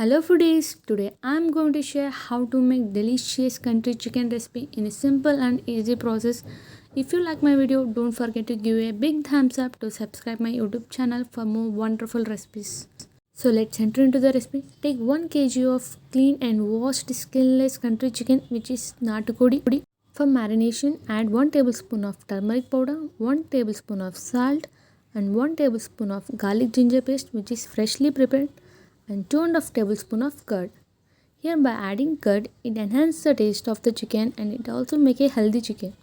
Hello foodies, today I am going to share how to make delicious country chicken recipe in a simple and easy process. If you like my video, don't forget to give a big thumbs up to subscribe my YouTube channel for more wonderful recipes. So let's enter into the recipe. Take 1 kg of clean and washed skinless country chicken which is natukodi. For marination, add 1 tablespoon of turmeric powder, 1 tablespoon of salt and 1 tablespoon of garlic ginger paste which is freshly prepared and 2.5 tablespoon of curd. Here by adding curd, it enhances the taste of the chicken and it also makes a healthy chicken.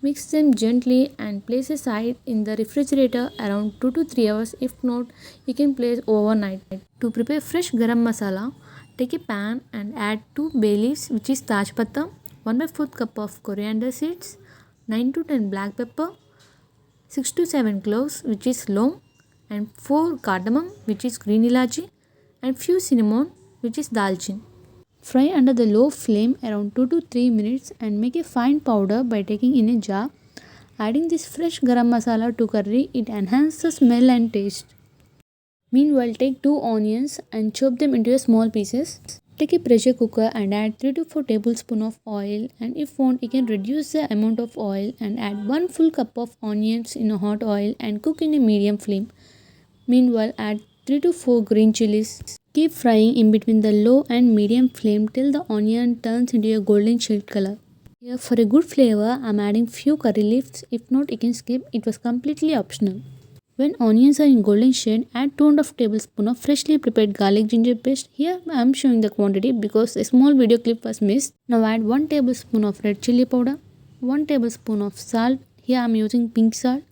Mix them gently and place aside in the refrigerator around 2 to 3 hours. If not, you can place overnight. To prepare fresh garam masala, take a pan and add 2 bay leaves which is taj patta, 1 by 4 cup of coriander seeds, 9 to 10 black pepper, 6 to 7 cloves which is long and 4 cardamom which is green ilachi and few cinnamon which is dalchin. Fry under the low flame around 2 to 3 minutes and make a fine powder by taking in a jar. Adding this fresh garam masala to curry, it enhances the smell and taste. Meanwhile, take 2 onions and chop them into small pieces. Take a pressure cooker and add 3 to 4 tablespoons of oil, and if want you can reduce the amount of oil and add 1 full cup of onions in a hot oil and cook in a medium flame. Meanwhile, add 3 to 4 green chilies. Keep frying in between the low and medium flame till the onion turns into a golden shade color. Here for a good flavor, I am adding few curry leaves. If not, you can skip. It was completely optional. When onions are in golden shade, add 2.5 tablespoons of freshly prepared garlic ginger paste. Here I am showing the quantity because a small video clip was missed. Now add 1 tablespoon of red chili powder, 1 tablespoon of salt. Here I am using pink salt,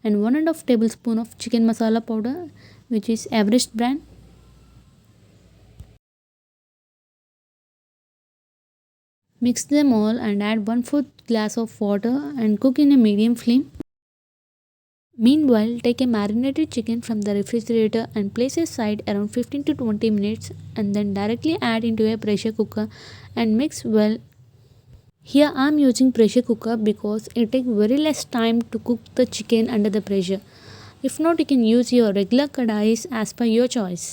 and 1.5 tablespoon of chicken masala powder which is Everest brand. Mix them all and add 1/4 glass of water and cook in a medium flame. Meanwhile, take a marinated chicken from the refrigerator and place aside around 15 to 20 minutes and then directly add into a pressure cooker and mix well. Here I am using pressure cooker because it takes very less time to cook the chicken under the pressure. If not, you can use your regular kadais as per your choice.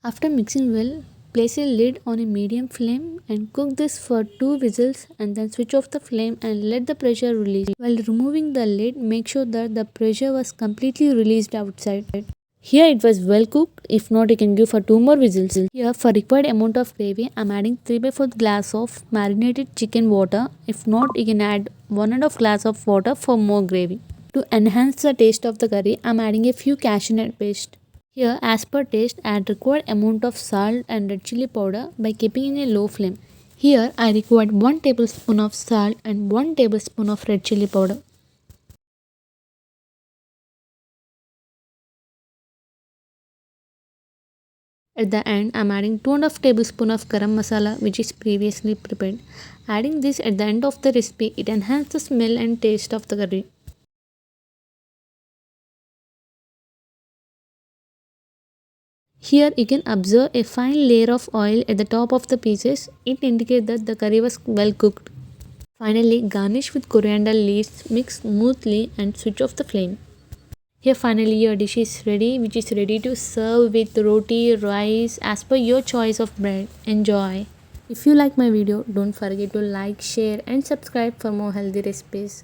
After mixing well, place a lid on a medium flame and cook this for 2 whistles and then switch off the flame and let the pressure release. While removing the lid, make sure that the pressure was completely released outside. Here it was well cooked. If not, you can give for 2 more whistles. Here for required amount of gravy, I am adding 3 by 4 glass of marinated chicken water. If not, you can add 1.5 glass of water for more gravy. To enhance the taste of the curry, I am adding a few cashew nut paste. Here, as per taste, add required amount of salt and red chili powder by keeping in a low flame. Here, I required 1 tablespoon of salt and 1 tablespoon of red chili powder. At the end, I am adding 2.5 tablespoon of garam masala which is previously prepared. Adding this at the end of the recipe, it enhances the smell and taste of the curry. Here you can observe a fine layer of oil at the top of the pieces. It indicates that the curry was well cooked. Finally, garnish with coriander leaves, mix smoothly and switch off the flame. Here finally your dish is ready, which is ready to serve with roti, rice, as per your choice of bread. Enjoy! If you like my video, don't forget to like, share and subscribe for more healthy recipes.